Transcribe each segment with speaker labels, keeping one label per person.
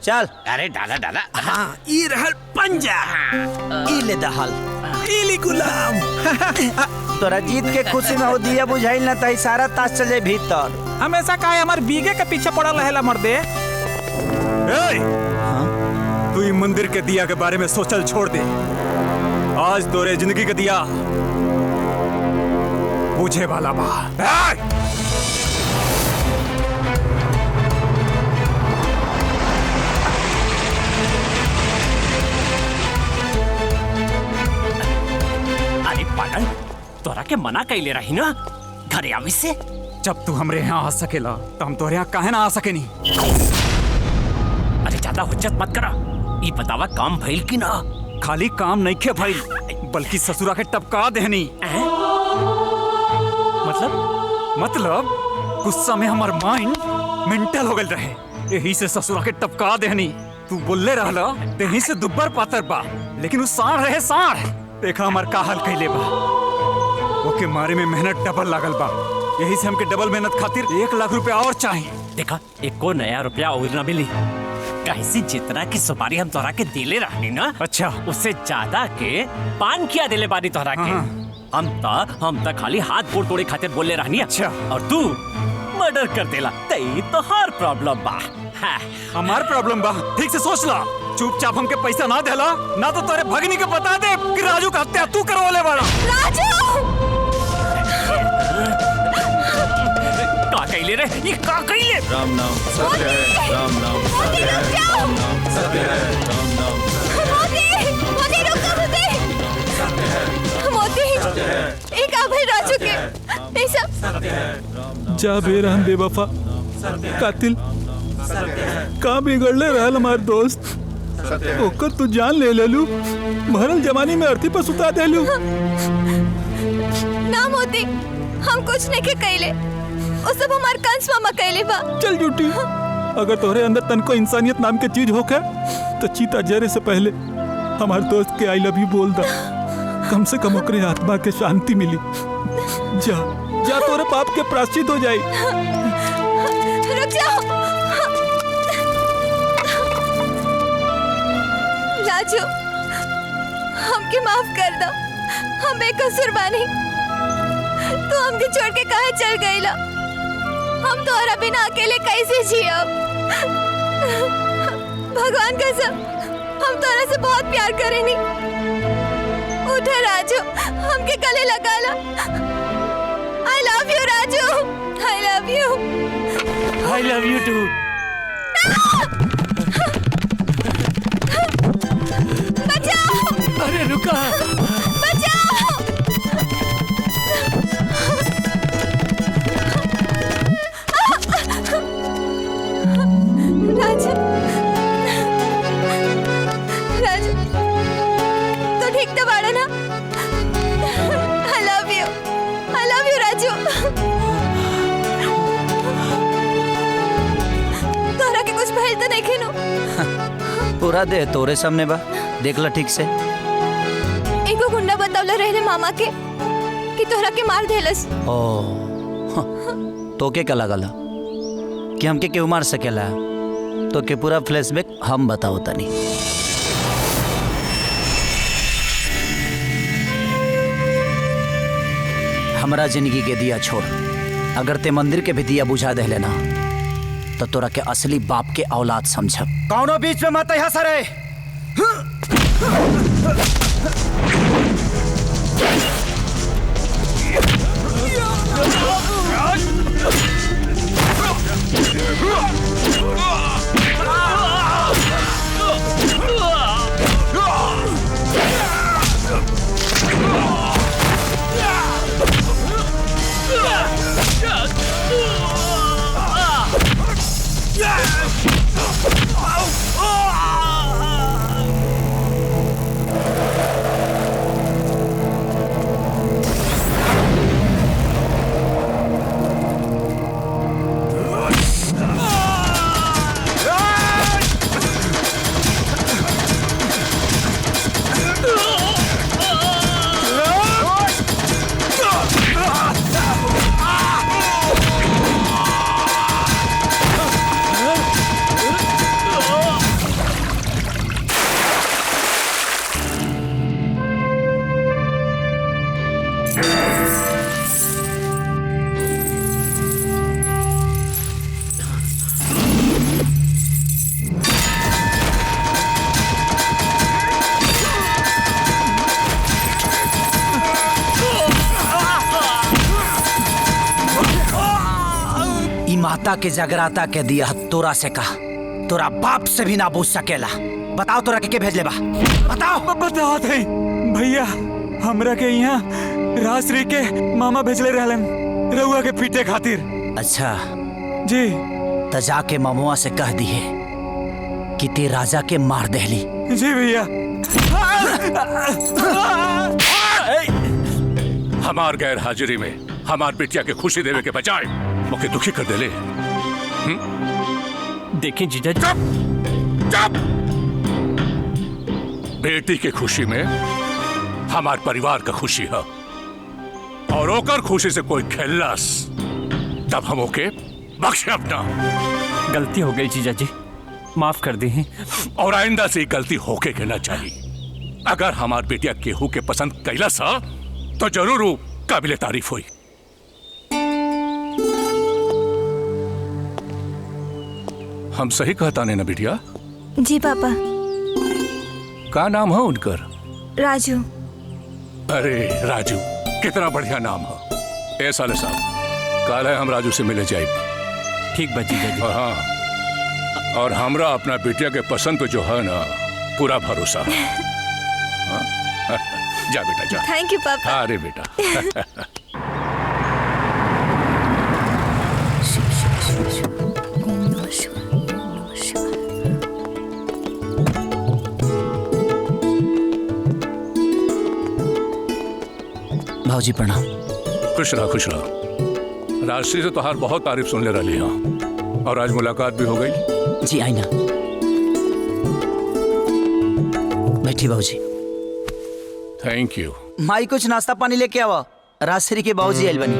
Speaker 1: चल।
Speaker 2: अरे डाला डाला।
Speaker 3: हाँ ई रहल पंजा,
Speaker 1: ई ले दहल,
Speaker 3: इली गुलाम।
Speaker 1: तोरा जीत के खुशी में हो दिया बुझाइल ना तही सारा ताश चले भीतर।
Speaker 3: हमेशा काहे हमार बीगे के पीछे पड़ल रहेला मर्दे।
Speaker 4: तू ई मंदिर के दिया के बारे में सोचल छोड़ दे। आज तोरे जिंदगी के दिया बुझे वाला बा।
Speaker 2: अरे पागल, तोरा के मना कैले रही ना घरे आवे से।
Speaker 4: जब तू हमरे यहाँ आ सकेला तो हम तोरे यहाँ काहे ना आ सकेनी।
Speaker 2: अरे ज्यादा हुज्जत मत करा। ई बतावा काम भइल की ना?
Speaker 4: खाली काम नहीं खे भाई, बल्कि ससुरा के टपका देहनी। मतलब गुस्सा में हमार माइंड मेंटल हो गल रहे, यही से ससुरा के टपका देहनी। तू बोलले रहला तेही से दुब्बर पातर बा, लेकिन वो साढ़ रहे साढ़। देखा हमार का हाल कैले बा। ओके मारे में मेहनत डबल लागल बा, यही से हमके डबल मेहनत खातिर 1 लाख रुपया और चाहिए।
Speaker 2: देखा एको नया रुपया और ना मिली। कैसी जितना की सुपारी हम तोरा के दिले रहनी ना,
Speaker 4: अच्छा
Speaker 2: उससे ज्यादा के पान किया दिले बानी तोरा के। हम ता खाली हाथ गोड़ तोड़े खातिर बोले रहनी।
Speaker 4: अच्छा
Speaker 2: और तू मर्डर कर देला, तई तो हर प्रॉब्लम बा। हाँ।
Speaker 4: हमार प्रॉब्लम बा, ठीक से सोच ला। चुपचाप हमके पैसा ना देला ना तो तोरे भगनी के बता दे कि राजू का हत्या तू करवाले वाला।
Speaker 5: राजू
Speaker 2: का कैले रे? ये का कैले?
Speaker 6: राम नाम सत्य है, राम नाम सत्य है, राम नाम सत्य है, राम नाम
Speaker 5: मोती रुको मोती। एक आभल राजू के ये सब
Speaker 3: जा बेरहम बेवफा कातिल का बिगड़ले रहल हमार दोस्त। ओकर तू जान ले लेलू, मरल जवानी में अर्थी पर सुता देलू।
Speaker 5: ना मोती, हम कुछ नहीं के कैले, वो सब हमार कंस मामा कैले बा।
Speaker 3: चल झूठी, अगर तोहरे अंदर तनको इंसानियत नाम के चीज होके तो चीता जरे से पहले हमार दोस्त के आई लव यू बोल दा। कम से कम ओकरे आत्मा के शांति मिली। जा जा, तोरे पाप के प्रायश्चित हो जाई।
Speaker 5: रुक जाओ राजू, हमके माफ कर दो, हम बेकसूर बानी। तू हमके छोड़ के कहाँ चल गईला? हम तोहरा बिना अकेले कैसे जियब? भगवान कसम, हम तोहरा से बहुत प्यार करेनी। उठा राजू, हमके गले लगा ला। I love you Raju, I love you।
Speaker 2: I love you too।
Speaker 5: बचाओ!
Speaker 2: अरे रुका!
Speaker 5: बचाओ! राजू, राजू, तो ठीक तो बाड़ा ना? I love you Raju. तोहरा के कुछ भइल तो नहीं खेनो?
Speaker 1: पूरा दे तोरे सामने बा, देख ला ठीक से।
Speaker 5: एको गुंडा बतावला रहले मामा के कि तोहरा के मार देलस।
Speaker 1: ओ तो के का लगला कि हमके क्यों मार सकेला? तो के पूरा फ्लैशबैक हम बताओ तनी। हमरा जिंदगी के दिया छोड़, अगर ते मंदिर के भी दिया बुझा दे लेना तो तोरा के असली बाप के औलाद समझब। कौनो बीच में मत यहाँ सरे। माता के जगराता के दिया तोरा से कहा, तोरा बाप से भी ना पूछ सकेला। बताओ तोरा के भेज ले बा, बताओ।
Speaker 4: बताओ थे भैया, हमरा के यहाँ राजश्री के मामा भेजले रहलन रउआ के पीटे खातिर।
Speaker 1: अच्छा
Speaker 4: जी।
Speaker 1: तो जाके ममुआ से कह दिए कि ते राजा के मार देली।
Speaker 4: जी भैया।
Speaker 6: हमार गैर हाजिरी में हमार बिटिया के खुशी देवे के बजाय मुझे दुखी कर देले।
Speaker 2: देखिए जीजा जी,
Speaker 6: चुप! बेटी के खुशी में हमार परिवार का खुशी है, और ओकर खुशी से कोई खेलस तब हम ओके बख्शे अपना।
Speaker 2: गलती हो गई जीजा जी, माफ कर दी।
Speaker 6: और आइंदा से गलती होके के ना चाहिए। अगर हमार बेटिया केहू के पसंद कैला सा तो जरूर वो काबिले तारीफ हुई। हम सही कहता ने ना बिटिया?
Speaker 5: जी पापा।
Speaker 6: का नाम है उनकर?
Speaker 5: राजू।
Speaker 6: अरे राजू, कितना बढ़िया नाम है। ए साले साहब, कल है हम राजू से मिले जाए।
Speaker 2: ठीक बा जीजा जी।
Speaker 6: और हाँ, और हमरा अपना बेटिया के पसंद पे जो है ना पूरा भरोसा है। हाँ? जा बेटा जा।
Speaker 5: थैंक यू पापा।
Speaker 6: अरे बेटा।
Speaker 1: भाजी प्रणाम।
Speaker 6: खुश रहा खुश रहा। राजश्री से तोहार बहुत तारीफ सुन ले रही हाँ, और आज मुलाकात भी हो गई।
Speaker 1: जी आई ना, बैठी बाबूजी।
Speaker 6: Thank you.
Speaker 1: माई कुछ नाश्ता पानी लेके आवा, राजश्री के बाबूजी आइल बनी।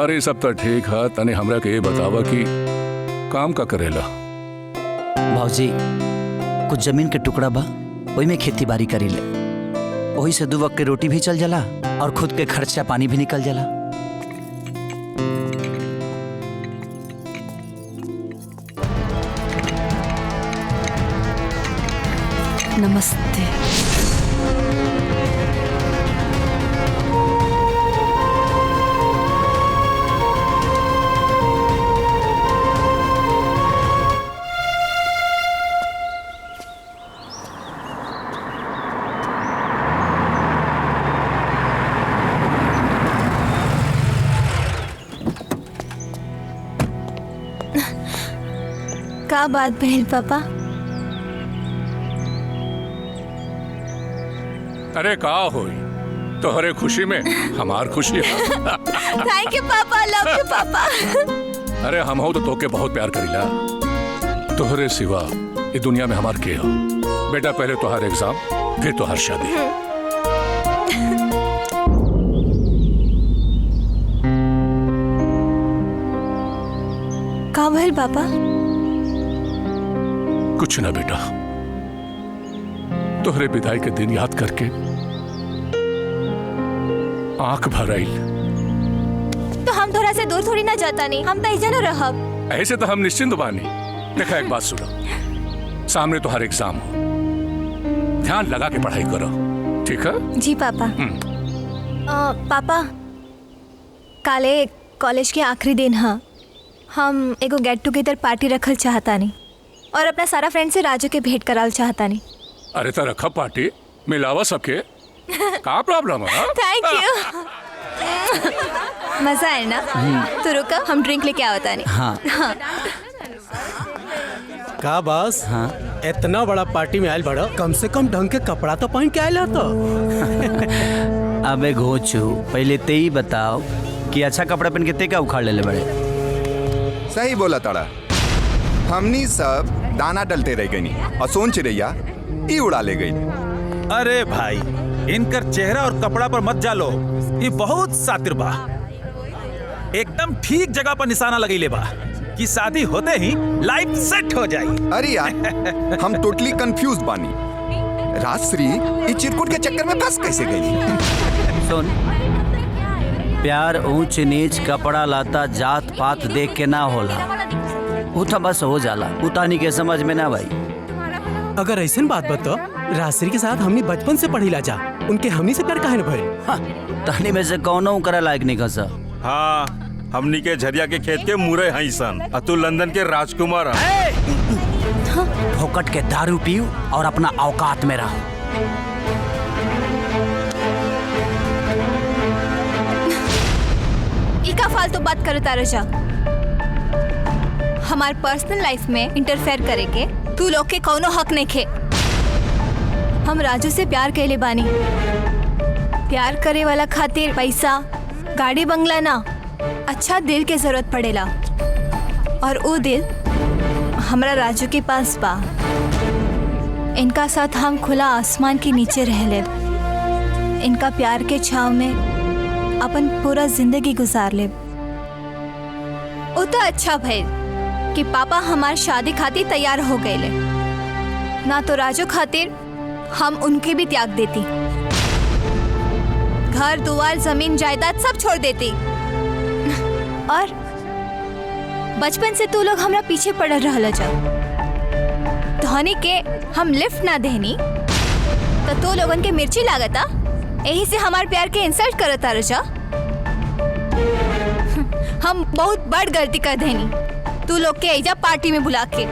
Speaker 6: अरे सब तो ठीक है, तने हमरा के ये बतावा कि काम का करेला?
Speaker 1: बाबूजी कुछ जमीन के टुकड़ा बा, वही में खेती बाड़ी करी ले। वही से 2 वक्त के रोटी भी चल जाला और खुद के खर्चा पानी भी निकल जाला।
Speaker 5: नमस्ते। का बात बहन पापा?
Speaker 6: अरे का होई, तोहरे खुशी में हमार खुशी है।
Speaker 5: थैंक यू पापा, लव यू पापा।
Speaker 6: अरे हम हो तो तोके बहुत प्यार करीला। तोहरे सिवा ये दुनिया में हमार के हो। बेटा पहले तोहार एग्जाम, फिर तोहार शादी।
Speaker 5: का भइल पापा?
Speaker 6: कुछ ना बेटा, तोहरे विदाई के दिन याद करके आंख भर आई।
Speaker 5: तो हम थोड़ा से दूर थोड़ी ना जाता नहीं, हम तो ऐसे न रहब।
Speaker 6: ऐसे तो हम निश्चिंत बानी। देखा एक बात सुनो, सामने तुम्हारा एग्जाम हो, ध्यान लगा के पढ़ाई करो, ठीक है?
Speaker 5: जी पापा। पापा काले कॉलेज के आखिरी दिन है, हम एगो गेट टुगेदर पार्टी रखल चाहता नहीं और अपना सारा फ्रेंड से राजू के भेंट कराल चाहता नहीं।
Speaker 6: अरे तो रखा पार्टी, मिलावा सबके। का प्रॉब्लम है?
Speaker 5: Thank you. मजा है ना? तो रुका, हम ड्रिंक लेके आवता नहीं।
Speaker 1: हाँ।
Speaker 7: का बस?
Speaker 1: हाँ।
Speaker 7: इतना बड़ा पार्टी में आयल बड़ा, कम से कम ढंग के कपड़ा तो पहन के आयल तो।
Speaker 1: अबे घोचू, पहले ते ही बताओ कि अच्छा कपड़ा पहन के ते का उखाड़ ले बड़े।
Speaker 8: सही बोला ताड़ा। हमनी सब दाना डलते रह गई और सोन चिड़ैया ई उड़ा ले गई।
Speaker 3: अरे भाई, इनकर चेहरा और कपड़ा पर मत जालो, ये बहुत सातिर बा। एकदम ठीक जगह पर निशाना लगैले बा कि शादी होते ही लाइफ सेट हो जाए।
Speaker 8: अरे यार, हम टोटली कंफ्यूज बानी। राजश्री इस चिरकुट के चक्कर में फंस कैसे गई?
Speaker 1: सुन, प्यार ऊंच नीच कपड़ा लाता जात पात देख के ना होला, उठा बस हो जाला। उतानी के समझ में ना भाई।
Speaker 7: अगर ऐसे बात बता, राजश्री के साथ हमने बचपन से पढ़ी ला जा, उनके हमनी से प्यार काहे न भइल?
Speaker 1: हाँ, तहनी में से कौनो करे लायक नहीं खसा।
Speaker 3: हाँ,
Speaker 9: हमनी के झरिया के खेत के मुरे हई सन आ तू लंदन के राजकुमार है।
Speaker 1: फोकट के दारू पीऊ और अपना औकात में रहो।
Speaker 5: इका फालतू बात करता रजा। हमार पर्सनल लाइफ में इंटरफेयर करे के तू लोग के कौनो हक नहीं खे। हम राजू से प्यार कैले बानी। प्यार करे वाला खातिर पैसा गाड़ी बंगला ना, अच्छा दिल के जरूरत पड़ेला और वो दिल हमरा राजू के पास बा। इनका साथ हम खुला आसमान के नीचे रह ले, इनका प्यार के छांव में अपन पूरा जिंदगी गुजार ले। वो तो अच्छा भइल कि पापा हमार शादी खातिर तैयार हो गए ले, ना तो राजू खातिर हम उनके भी त्याग देती। घर दुआर जमीन जायदाद सब छोड़ देती। और बचपन से तू लोग हमरा पीछे पड़ल रहल जा। धोनी के हम लिफ्ट ना देनी तो तू लोगन के मिर्ची लागता, यही से हमार प्यार के इंसल्ट करता रजा। हम बहुत बड़ गलती कर देनी तू लोग के ऐजा पार्टी में बुला के।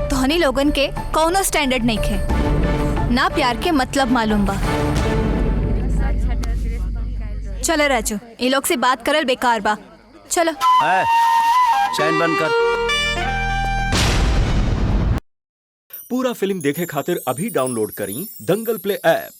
Speaker 5: धोनी लोगन के कौनो स्टैंडर्ड नहीं खे, ना प्यार के मतलब मालूम बा। चलो राजू, ये लोग से बात करल बेकार बा। चलो
Speaker 1: चैन बंद कर।
Speaker 10: पूरा फिल्म देखे खातिर अभी डाउनलोड करी दंगल प्ले ऐप।